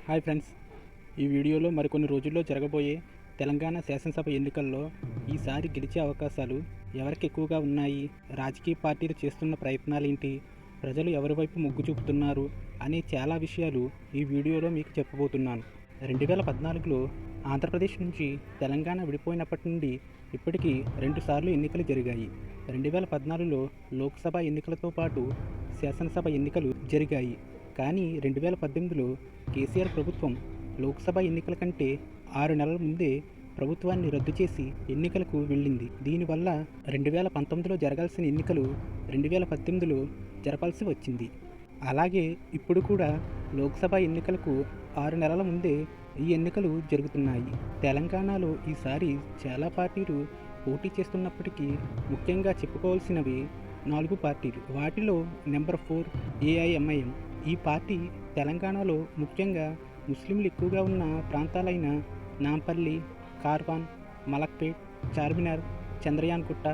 Hi friends, ఈ వీడియోలో మరికొన్ని రోజుల్లో జరగబోయే తెలంగాణ శాసనసభ ఎన్నికల్లో ఈసారి గెలిచే అవకాశాలు ఎవరికి ఎక్కువగా ఉన్నాయి, రాజకీయ పార్టీలు చేస్తున్న ప్రయత్నాలేంటి, ప్రజలు ఎవరి వైపు మొగ్గు చూపుతున్నారు అనే చాలా విషయాలు ఈ వీడియోలో మీకు చెప్పబోతున్నాను. 2014లో ఆంధ్రప్రదేశ్ నుంచి తెలంగాణ విడిపోయినప్పటి నుండి ఇప్పటికీ 2 సార్లు ఎన్నికలు జరిగాయి. 2014లో లోక్సభ ఎన్నికలతో పాటు శాసనసభ ఎన్నికలు జరిగాయి. కానీ 2018లో కేసీఆర్ ప్రభుత్వం లోక్సభ ఎన్నికల కంటే 6 నెలల ముందే ప్రభుత్వాన్ని రద్దు చేసి ఎన్నికలకు వెళ్ళింది. దీనివల్ల 2019లో జరగాల్సిన ఎన్నికలు 2018లో జరపాల్సి వచ్చింది. అలాగే ఇప్పుడు కూడా లోక్సభ ఎన్నికలకు 6 నెలల ముందే ఈ ఎన్నికలు జరుగుతున్నాయి. తెలంగాణలో ఈసారి చాలా పార్టీలు పోటీ చేస్తున్నప్పటికీ ముఖ్యంగా చెప్పుకోవాల్సినవి 4 పార్టీలు. వాటిలో నెంబర్ 4 ఏఐఎంఐఎం. ఈ పార్టీ తెలంగాణలో ముఖ్యంగా ముస్లింలు ఎక్కువగా ఉన్న ప్రాంతాలైన నాంపల్లి, కార్వాన్, మలక్పేట్, చార్మినార్, చంద్రయాన్గుట్ట,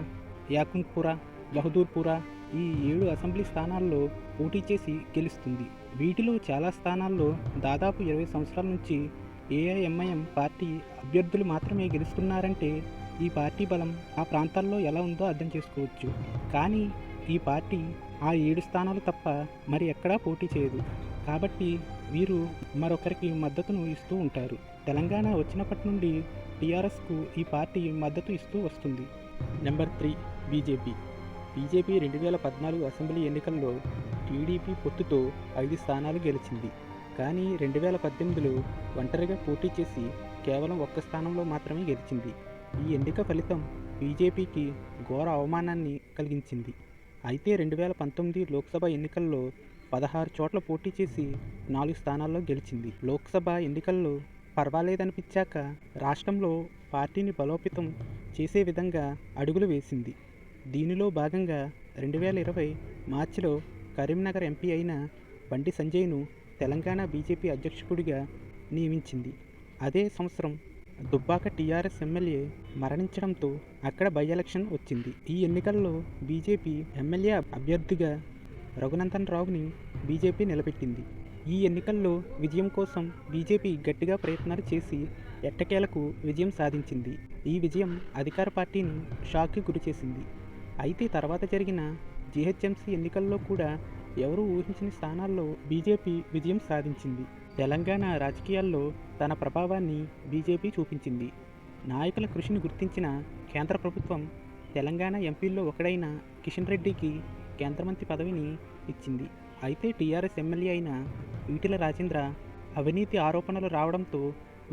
యాకుంత్పుర, బహదూర్పుర ఈ 7 అసెంబ్లీ స్థానాల్లో పోటీ చేసి గెలుస్తుంది. వీటిలో చాలా స్థానాల్లో దాదాపు 20 సంవత్సరాల నుంచి ఏఐఎంఐఎం పార్టీ అభ్యర్థులు మాత్రమే గెలుస్తున్నారంటే ఈ పార్టీ బలం ఆ ప్రాంతాల్లో ఎలా ఉందో అర్థం చేసుకోవచ్చు. కానీ ఈ పార్టీ ఆ 7 స్థానాలు తప్ప మరి ఎక్కడా పోటీ చేయదు. కాబట్టి వీరు మరొకరికి మద్దతును ఇస్తూ ఉంటారు. తెలంగాణ వచ్చినప్పటి నుండి టీఆర్ఎస్కు ఈ పార్టీ మద్దతు ఇస్తూ వస్తుంది. Number 3 BJP. బీజేపీ 2014 అసెంబ్లీ ఎన్నికల్లో టీడీపీ పొత్తుతో 5 స్థానాలు గెలిచింది. కానీ 2018లో ఒంటరిగా పోటీ చేసి కేవలం 1 స్థానంలో మాత్రమే గెలిచింది. ఈ ఎన్నిక ఫలితం బీజేపీకి ఘోర అవమానాన్ని కలిగించింది. అయితే 2019 లోక్సభ ఎన్నికల్లో 16 చోట్ల పోటీ చేసి 4 స్థానాల్లో గెలిచింది. లోక్సభ ఎన్నికల్లో పర్వాలేదనిపించాక రాష్ట్రంలో పార్టీని బలోపేతం చేసే విధంగా అడుగులు వేసింది. దీనిలో భాగంగా 2020 మార్చిలో కరీంనగర్ ఎంపీ అయిన బండి సంజయ్ను తెలంగాణ బీజేపీ అధ్యక్షుడిగా నియమించింది. అదే సంవత్సరం దుబ్బాక టీఆర్ఎస్ ఎమ్మెల్యే మరణించడంతో అక్కడ బై ఎలక్షన్ వచ్చింది. ఈ ఎన్నికల్లో బీజేపీ ఎమ్మెల్యే అభ్యర్థిగా రఘునందన్ రావుని బీజేపీ నిలబెట్టింది. ఈ ఎన్నికల్లో విజయం కోసం బీజేపీ గట్టిగా ప్రయత్నాలు చేసి ఎట్టకేలకు విజయం సాధించింది. ఈ విజయం అధికార పార్టీని షాక్కి గురిచేసింది. అయితే తర్వాత జరిగిన జీహెచ్ఎంసీ ఎన్నికల్లో కూడా ఎవరూ ఊహించని స్థానాల్లో బీజేపీ విజయం సాధించింది. తెలంగాణ రాజకీయాల్లో తన ప్రభావాన్ని బీజేపీ చూపించింది. నాయకుల కృషిని గుర్తించిన కేంద్ర ప్రభుత్వం తెలంగాణ ఎంపీల్లో ఒకడైన కిషన్ రెడ్డికి కేంద్ర మంత్రి పదవిని ఇచ్చింది. అయితే టీఆర్ఎస్ ఎమ్మెల్యే అయిన ఈటెల రాజేంద్ర అవినీతి ఆరోపణలు రావడంతో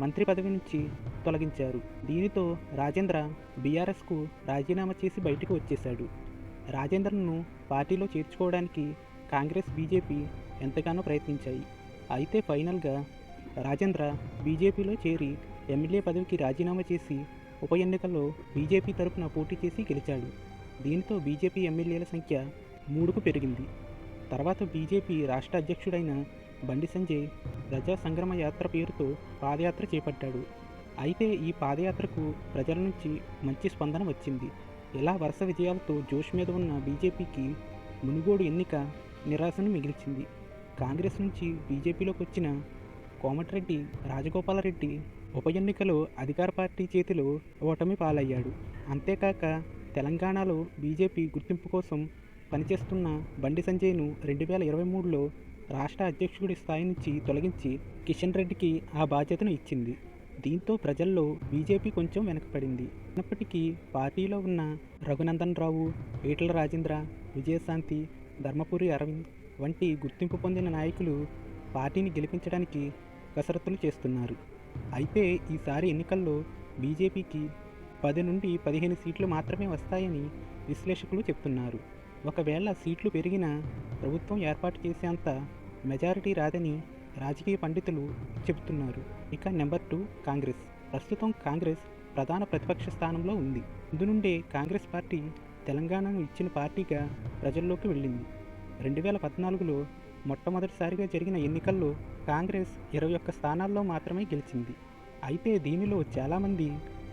మంత్రి పదవి నుంచి తొలగించారు. దీనితో రాజేంద్ర బీఆర్ఎస్కు రాజీనామా చేసి బయటకు వచ్చేశాడు. రాజేంద్రను పార్టీలో చేర్చుకోవడానికి కాంగ్రెస్, బీజేపీ ఎంతగానో ప్రయత్నించాయి. అయితే ఫైనల్గా రాజేంద్ర బీజేపీలో చేరి ఎమ్మెల్యే పదవికి రాజీనామా చేసి ఉప ఎన్నికల్లో బీజేపీ తరపున పోటీ చేసి గెలిచాడు. దీంతో బీజేపీ ఎమ్మెల్యేల సంఖ్య 3కు పెరిగింది. తర్వాత బీజేపీ రాష్ట్ర అధ్యక్షుడైన బండి సంజయ్ ప్రజా సంగ్రామ యాత్ర పేరుతో పాదయాత్ర చేపట్టాడు. అయితే ఈ పాదయాత్రకు ప్రజల నుంచి మంచి స్పందన వచ్చింది. ఇలా వరుస విజయాలతో జోష్ మీద ఉన్న బీజేపీకి మునుగోడు ఎన్నిక నిరాశను మిగిల్చింది. కాంగ్రెస్ నుంచి బీజేపీలోకి వచ్చిన కోమటిరెడ్డి రాజగోపాలరెడ్డి ఉప ఎన్నికలో అధికార పార్టీ చేతిలో ఓటమి పాలయ్యాడు. అంతేకాక తెలంగాణలో బీజేపీ గుర్తింపు కోసం పనిచేస్తున్న బండి సంజయ్ను 2023లో రాష్ట్ర అధ్యక్షుడి స్థాయి నుంచి తొలగించి కిషన్ రెడ్డికి ఆ బాధ్యతను ఇచ్చింది. దీంతో ప్రజల్లో బీజేపీ కొంచెం వెనకపడింది. అయినప్పటికీ పార్టీలో ఉన్న రఘునందన్ రావు, ఈటెల రాజేంద్ర, విజయశాంతి, ధర్మపురి అరవింద్ వంటి గుర్తింపు పొందిన నాయకులు పార్టీని గెలిపించడానికి కసరత్తులు చేస్తున్నారు. అయితే ఈసారి ఎన్నికల్లో బీజేపీకి 10 నుండి 15 సీట్లు మాత్రమే వస్తాయని విశ్లేషకులు చెప్తున్నారు. ఒకవేళ సీట్లు పెరిగినా ప్రభుత్వం ఏర్పాటు చేసేంత మెజారిటీ రాదని రాజకీయ పండితులు చెబుతున్నారు. ఇక నెంబర్ 2 కాంగ్రెస్. ప్రస్తుతం కాంగ్రెస్ ప్రధాన ప్రతిపక్ష స్థానంలో ఉంది. ముందు నుండే కాంగ్రెస్ పార్టీ తెలంగాణను ఇచ్చిన పార్టీగా ప్రజల్లోకి వెళ్ళింది. 2014లో మొట్టమొదటిసారిగా జరిగిన ఎన్నికల్లో కాంగ్రెస్ 21 స్థానాల్లో మాత్రమే గెలిచింది. అయితే దీనిలో చాలామంది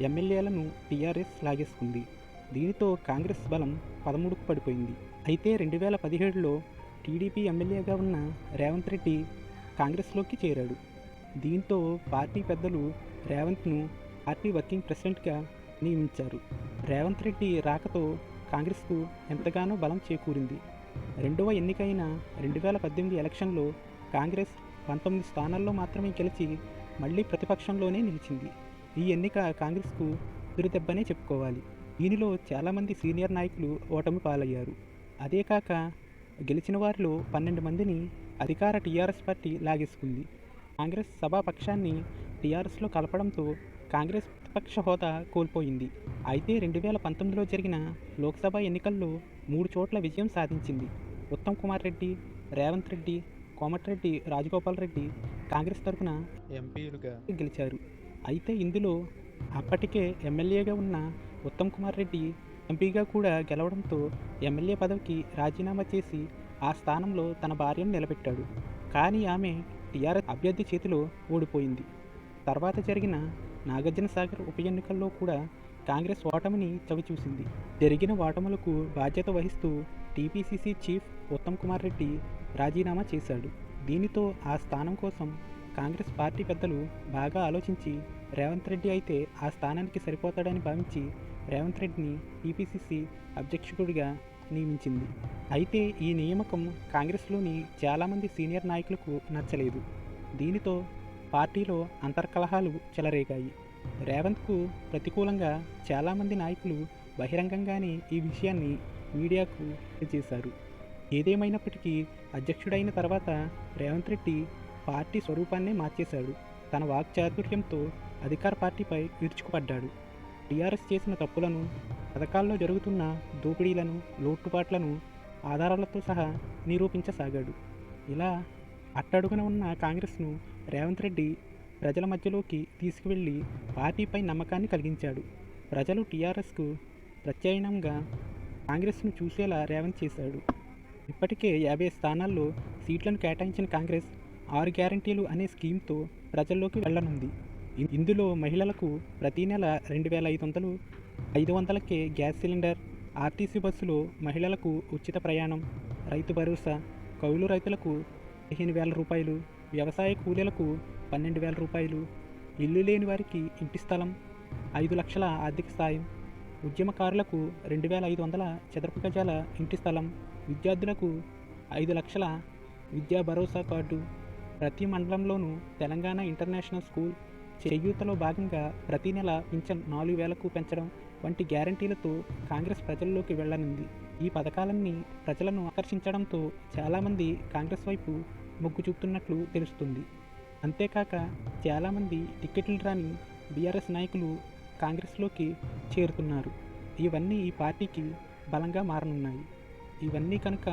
ఎమ్మెల్యేలను టీఆర్ఎస్ లాగేసుకుంది. దీనితో కాంగ్రెస్ బలం 13కు పడిపోయింది. అయితే 2017లో టీడీపీ ఎమ్మెల్యేగా ఉన్న రేవంత్ రెడ్డి కాంగ్రెస్లోకి చేరాడు. దీంతో పార్టీ పెద్దలు రేవంత్ను పార్టీ వర్కింగ్ ప్రెసిడెంట్గా నియమించారు. రేవంత్ రెడ్డి రాకతో కాంగ్రెస్కు ఎంతగానో బలం చేకూరింది. రెండవ ఎన్నికైన 2018 ఎలక్షన్లో కాంగ్రెస్ 19 స్థానాల్లో మాత్రమే గెలిచి మళ్ళీ ప్రతిపక్షంలోనే నిలిచింది. ఈ ఎన్నిక కాంగ్రెస్కు ఎదురుదెబ్బనే చెప్పుకోవాలి. దీనిలో చాలామంది సీనియర్ నాయకులు ఓటమి పాలయ్యారు. అదే కాక గెలిచిన వారిలో 12 మందిని అధికార టీఆర్ఎస్ పార్టీ లాగేసుకుంది. కాంగ్రెస్ సభాపక్షాన్ని టీఆర్ఎస్లో కలపడంతో కాంగ్రెస్ ప్రతిపక్ష హోదా కోల్పోయింది. అయితే 2019లో జరిగిన లోక్సభ ఎన్నికల్లో 3 చోట్ల విజయం సాధించింది. ఉత్తమ్ కుమార్ రెడ్డి, రేవంత్ రెడ్డి, కోమటిరెడ్డి రాజగోపాల్ రెడ్డి కాంగ్రెస్ తరఫున ఎంపీలుగా గెలిచారు. అయితే ఇందులో అప్పటికే ఎమ్మెల్యేగా ఉన్న ఉత్తమ్ కుమార్ రెడ్డి ఎంపీగా కూడా గెలవడంతో ఎమ్మెల్యే పదవికి రాజీనామా చేసి ఆ స్థానంలో తన భార్యను నిలబెట్టాడు. కానీ ఆమె టీఆర్ఎస్ అభ్యర్థి చేతిలో ఓడిపోయింది. తర్వాత జరిగిన నాగార్జునసాగర్ ఉప ఎన్నికల్లో కూడా కాంగ్రెస్ ఓటమిని చవిచూసింది. జరిగిన ఓటములకు బాధ్యత వహిస్తూ టీపీసీసీ చీఫ్ ఉత్తమ్ కుమార్ రెడ్డి రాజీనామా చేశాడు. దీనితో ఆ స్థానం కోసం కాంగ్రెస్ పార్టీ పెద్దలు బాగా ఆలోచించి రేవంత్ రెడ్డి అయితే ఆ స్థానానికి సరిపోతాడని భావించి రేవంత్ రెడ్డిని టీపీసీసీ అధ్యక్షుడిగా నియమించింది. అయితే ఈ నియామకం కాంగ్రెస్లోని చాలామంది సీనియర్ నాయకులకు నచ్చలేదు. దీనితో పార్టీలో అంతర్కలహాలు చెలరేగాయి. రేవంత్కు ప్రతికూలంగా చాలామంది నాయకులు బహిరంగంగానే ఈ విషయాన్ని మీడియాకు చేశారు. ఏదేమైనప్పటికీ అధ్యక్షుడైన తర్వాత రేవంత్ రెడ్డి పార్టీ స్వరూపాన్నే మార్చేశాడు. తన వాక్చాతుర్యంతో అధికార పార్టీపై విరుచుకుపడ్డాడు. టీఆర్ఎస్ చేసిన తప్పులను, పథకాల్లో జరుగుతున్న దోపిడీలను, లోటుపాట్లను ఆధారాలతో సహా నిరూపించసాగాడు. ఇలా అట్టడుగున ఉన్న కాంగ్రెస్ను రేవంత్ రెడ్డి ప్రజల మధ్యలోకి తీసుకువెళ్ళి పార్టీపై నమ్మకాన్ని కలిగించాడు. ప్రజలు టీఆర్ఎస్కు ప్రత్యామ్నాయంగా కాంగ్రెస్ను చూసేలా రేవంత్ చేశాడు. ఇప్పటికే 50 స్థానాల్లో సీట్లను కేటాయించిన కాంగ్రెస్ 6 గ్యారంటీలు అనే స్కీమ్తో ప్రజల్లోకి వెళ్లనుంది. ఇందులో మహిళలకు ప్రతి నెల 2,500, 500కే గ్యాస్ సిలిండర్, ఆర్టీసీ బస్సులో మహిళలకు ఉచిత ప్రయాణం, రైతు భరోసా, కౌలు రైతులకు 15,000 రూపాయలు, వ్యవసాయ కూలీలకు 12,000 రూపాయలు, ఇల్లు లేని వారికి ఇంటి స్థలం, 5 లక్షల ఆర్థిక సాయం, ఉద్యమకారులకు 2,500 చదరపు గజాల ఇంటి స్థలం, విద్యార్థులకు 5 లక్షల విద్యా భరోసా కార్డు, ప్రతి మండలంలోనూ తెలంగాణ ఇంటర్నేషనల్ స్కూల్, చేయూతలో భాగంగా ప్రతి నెల పింఛన్ 4,000కు పెంచడం వంటి గ్యారంటీలతో కాంగ్రెస్ ప్రజల్లోకి వెళ్లనుంది. ఈ పథకాలన్నీ ప్రజలను ఆకర్షించడంతో చాలామంది కాంగ్రెస్ వైపు మొగ్గు చూపుతున్నట్లు తెలుస్తుంది. అంతేకాక చాలామంది టికెట్లు రాని బీఆర్ఎస్ నాయకులు కాంగ్రెస్లోకి చేరుతున్నారు. ఇవన్నీ ఈ పార్టీకి బలంగా మారనున్నాయి. ఇవన్నీ కనుక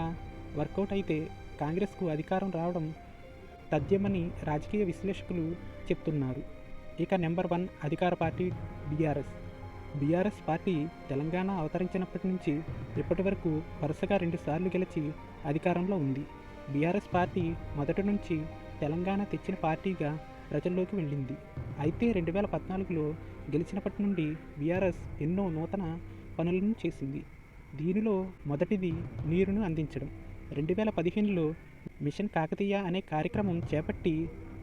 వర్కౌట్ అయితే కాంగ్రెస్కు అధికారం రావడం తథ్యమని రాజకీయ విశ్లేషకులు చెప్తున్నారు. ఇక నెంబర్ 1 అధికార పార్టీ బీఆర్ఎస్ పార్టీ తెలంగాణ అవతరించినప్పటి నుంచి ఇప్పటి వరకు వరుసగా 2 సార్లు గెలిచి అధికారంలో ఉంది. బీఆర్ఎస్ పార్టీ మొదటి నుంచి తెలంగాణ తెచ్చిన పార్టీగా ప్రజల్లోకి వెళ్ళింది. అయితే 2014లో గెలిచినప్పటి నుండి బీఆర్ఎస్ ఎన్నో నూతన పనులను చేసింది. దీనిలో మొదటిది నీరును అందించడం. 2015లో మిషన్ కాకతీయ అనే కార్యక్రమం చేపట్టి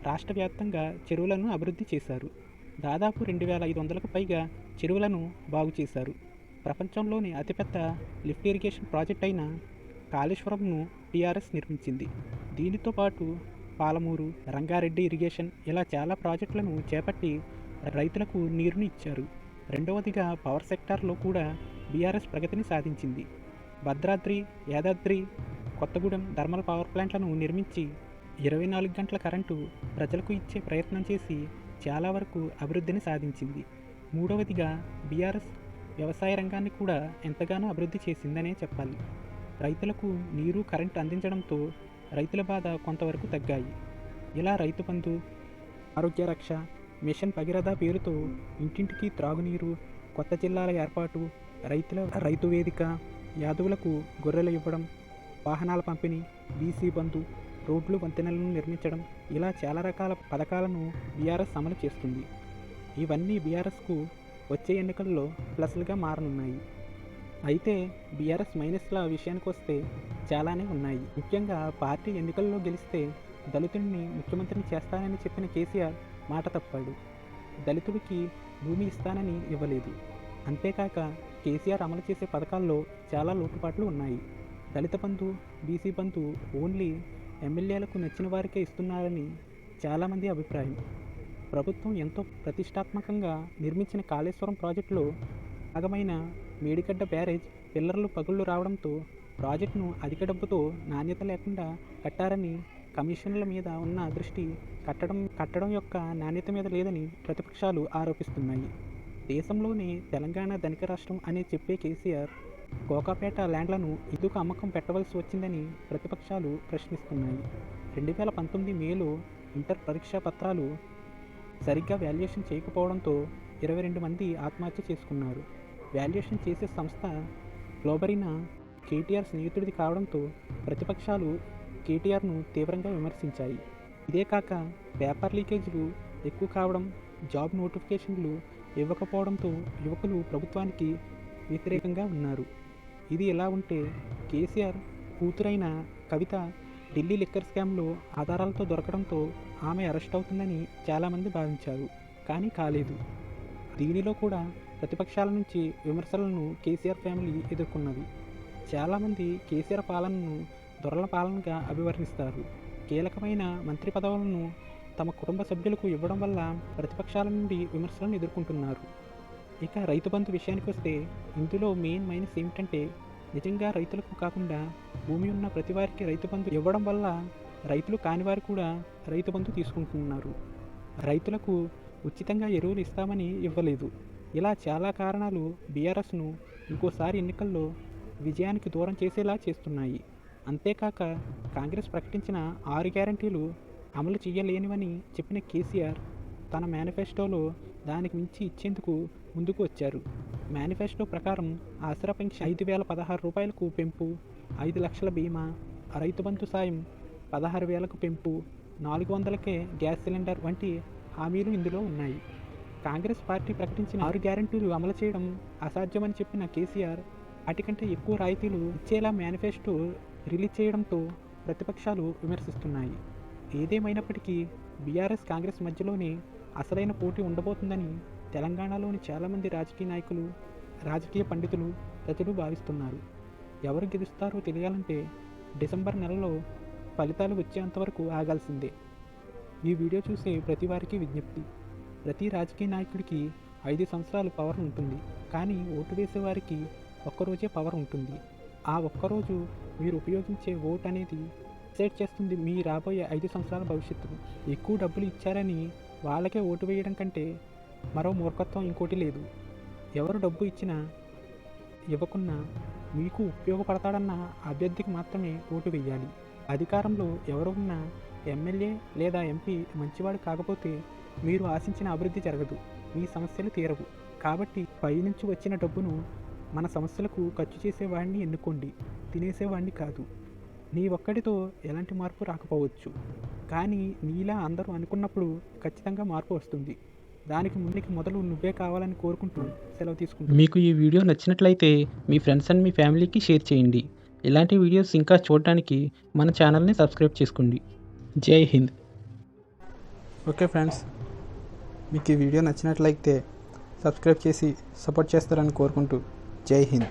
రాష్ట్ర వ్యాప్తంగా చెరువులను అభివృద్ధి చేశారు. దాదాపు 2,500కు పైగా చెరువులను బాగు చేశారు. ప్రపంచంలోని అతిపెద్ద లిఫ్ట్ ఇరిగేషన్ ప్రాజెక్ట్ అయిన కాళేశ్వరంను టీఆర్ఎస్ నిర్మించింది. దీనితో పాటు పాలమూరు, రంగారెడ్డి ఇరిగేషన్ ఇలా చాలా ప్రాజెక్టులను చేపట్టి రైతులకు నీరుని ఇచ్చారు. రెండవదిగా పవర్ సెక్టార్లో కూడా బీఆర్ఎస్ ప్రగతిని సాధించింది. భద్రాద్రి, యాదాద్రి, కొత్తగూడెం థర్మల్ పవర్ ప్లాంట్లను నిర్మించి 24 గంటల కరెంటు ప్రజలకు ఇచ్చే ప్రయత్నం చేసి చాలా వరకు అభివృద్ధిని సాధించింది. మూడవదిగా బీఆర్ఎస్ వ్యవసాయ రంగాన్ని కూడా ఎంతగానో అభివృద్ధి చేసిందనే చెప్పాలి. రైతులకు నీరు, కరెంటు అందించడంతో రైతుల బాధ కొంతవరకు తగ్గాయి. ఇలా రైతు బంధు, ఆరోగ్య రక్ష, మిషన్ భగీరథ పేరుతో ఇంటింటికి త్రాగునీరు, కొత్త జిల్లాల ఏర్పాటు, రైతు వేదిక, యాదవులకు గొర్రెలు ఇవ్వడం, వాహనాల పంపిణీ, బీసీ బంధు, రోడ్లు, వంతెనలను నిర్మించడం ఇలా చాలా రకాల పథకాలను బీఆర్ఎస్ అమలు చేస్తుంది. ఇవన్నీ బీఆర్ఎస్కు వచ్చే ఎన్నికల్లో ప్లస్లుగా మారనున్నాయి. అయితే బీఆర్ఎస్ మైనస్ల విషయానికి వస్తే చాలానే ఉన్నాయి. ముఖ్యంగా పార్టీ ఎన్నికల్లో గెలిస్తే దళితుడిని ముఖ్యమంత్రిని చేస్తానని చెప్పిన కేసీఆర్ మాట తప్పాడు. దళితుడికి భూమి ఇస్తానని ఇవ్వలేదు. అంతేకాక కేసీఆర్ అమలు చేసే పథకాల్లో చాలా లోటుపాట్లు ఉన్నాయి. దళిత బంధు, బీసీ బంధు ఓన్లీ ఎమ్మెల్యేలకు నచ్చిన వారికే ఇస్తున్నారని చాలామంది అభిప్రాయం. ప్రభుత్వం ఎంతో ప్రతిష్టాత్మకంగా నిర్మించిన కాళేశ్వరం ప్రాజెక్టులో భాగమైన మేడిగడ్డ బ్యారేజ్ పిల్లర్లు పగుళ్ళు రావడంతో ప్రాజెక్టును అధిక డబ్బుతో నాణ్యత లేకుండా కట్టారని, కమిషన్ల మీద ఉన్న దృష్టి కట్టడం యొక్క నాణ్యత మీద లేదని ప్రతిపక్షాలు ఆరోపిస్తున్నాయి. దేశంలోనే తెలంగాణ ధనిక రాష్ట్రం అని చెప్పే కేసీఆర్ కోకాపేట ల్యాండ్లను ఎందుకు అమ్మకం పెట్టవలసి వచ్చిందని ప్రతిపక్షాలు ప్రశ్నిస్తున్నాయి. 2019 మేలో ఇంటర్ పరీక్షా పత్రాలు సరిగ్గా వాల్యుయేషన్ చేయకపోవడంతో 22 మంది ఆత్మహత్య చేసుకున్నారు. వాల్యుయేషన్ చేసే సంస్థ గ్లోబరీనా కేటీఆర్ స్నేహితుడిది కావడంతో ప్రతిపక్షాలు కేటీఆర్ను తీవ్రంగా విమర్శించాయి. ఇదే కాక పేపర్ లీకేజీలు ఎక్కువ కావడం, జాబ్ నోటిఫికేషన్లు ఇవ్వకపోవడంతో యువకులు ప్రభుత్వానికి వ్యతిరేకంగా ఉన్నారు. ఇది ఇలా ఉంటే కేసీఆర్ కూతురైన కవిత ఢిల్లీ లిక్కర్ స్కామ్లో ఆధారాలతో దొరకడంతో ఆమె అరెస్ట్ అవుతుందని చాలామంది భావించారు. కానీ కాలేదు. దీనిలో కూడా ప్రతిపక్షాల నుంచి విమర్శలను కేసీఆర్ ఫ్యామిలీ ఎదుర్కొన్నది. చాలామంది కేసీఆర్ పాలనను దొరల పాలనగా అభివర్ణిస్తారు. కీలకమైన మంత్రి పదవులను తమ కుటుంబ సభ్యులకు ఇవ్వడం వల్ల ప్రతిపక్షాల నుండి విమర్శలను ఎదుర్కొంటున్నారు. ఇక రైతు బంధు విషయానికి వస్తే ఇందులో మెయిన్ మైనస్ ఏమిటంటే నిజంగా రైతులకు కాకుండా భూమి ఉన్న ప్రతి వారికి రైతు బంధు ఇవ్వడం వల్ల రైతులు కానివారు కూడా రైతు బంధు తీసుకుంటున్నారు. రైతులకు ఉచితంగా ఎరువులు ఇస్తామని ఇవ్వలేదు. ఇలా చాలా కారణాలు బీఆర్ఎస్ను ఇంకోసారి ఎన్నికల్లో విజయానికి దూరం చేసేలా చేస్తున్నాయి. అంతేకాక కాంగ్రెస్ ప్రకటించిన 6 గ్యారంటీలు అమలు చేయలేనివని చెప్పిన కేసీఆర్ తన మేనిఫెస్టోలో దానికి మించి ఇచ్చేందుకు ముందుకు వచ్చారు. మేనిఫెస్టో ప్రకారం ఆసరా పెన్షన్ 5,016 రూపాయలకు పెంపు, 5 లక్షల బీమా, రైతు బంధు సాయం 16,000కు పెంపు, 400కే గ్యాస్ సిలిండర్ వంటి హామీలు ఇందులో ఉన్నాయి. కాంగ్రెస్ పార్టీ ప్రకటించిన 6 గ్యారంటీలు అమలు చేయడం అసాధ్యమని చెప్పిన కేసీఆర్ వాటికంటే ఎక్కువ రాయితీలు ఇచ్చేలా మేనిఫెస్టో రిలీజ్ చేయడంతో ప్రతిపక్షాలు విమర్శిస్తున్నాయి. ఏదేమైనప్పటికీ బీఆర్ఎస్ కాంగ్రెస్ మధ్యలోనే అసలైన పోటీ ఉండబోతుందని తెలంగాణలోని చాలామంది రాజకీయ నాయకులు, రాజకీయ పండితులు, ప్రజలు భావిస్తున్నారు. ఎవరు గెలుస్తారో తెలియాలంటే డిసెంబర్ నెలలో ఫలితాలు వచ్చేంతవరకు ఆగాల్సిందే. ఈ వీడియో చూసే ప్రతి వారికి విజ్ఞప్తి: ప్రతి రాజకీయ నాయకుడికి 5 సంవత్సరాలు పవర్ ఉంటుంది. కానీ ఓటు వేసేవారికి ఒక్కరోజే పవర్ ఉంటుంది. ఆ ఒక్కరోజు మీరు ఉపయోగించే ఓటు అనేది డిసైడ్ చేస్తుంది మీ రాబోయే 5 సంవత్సరాల భవిష్యత్తును. ఎక్కువ డబ్బులు ఇచ్చారని వాళ్ళకే ఓటు వేయడం కంటే మరో మూర్ఖత్వం ఇంకోటి లేదు. ఎవరు డబ్బు ఇచ్చినా ఇవ్వకున్నా మీకు ఉపయోగపడతాడన్న అభ్యర్థికి మాత్రమే ఓటు వేయాలి. అధికారంలో ఎవరు ఉన్నా ఎమ్మెల్యే లేదా ఎంపీ మంచివాడు కాకపోతే మీరు ఆశించిన అభివృద్ధి జరగదు, మీ సమస్యలు తీరవు. కాబట్టి పైనుంచి వచ్చిన డబ్బును మన సమస్యలకు ఖర్చు చేసేవాడిని ఎన్నుకోండి, తినేసేవాడిని కాదు. నీ ఒక్కడితో ఎలాంటి మార్పు రాకపోవచ్చు, కానీ నీలా అందరూ అనుకున్నప్పుడు ఖచ్చితంగా మార్పు వస్తుంది. దానికి ముందుకి మొదలు నువ్వే కావాలని కోరుకుంటూ సెలవు తీసుకుంటాను. మీకు ఈ వీడియో నచ్చినట్లయితే మీ ఫ్రెండ్స్ అండ్ మీ ఫ్యామిలీకి షేర్ చేయండి. ఇలాంటి వీడియోస్ ఇంకా చూడడానికి మన ఛానల్ని సబ్స్క్రైబ్ చేసుకోండి. జై హింద్. ఓకే ఫ్రెండ్స్, మీకు ఈ వీడియో నచ్చినట్లయితే సబ్స్క్రైబ్ చేసి సపోర్ట్ చేస్తారని కోరుకుంటూ జై హింద్.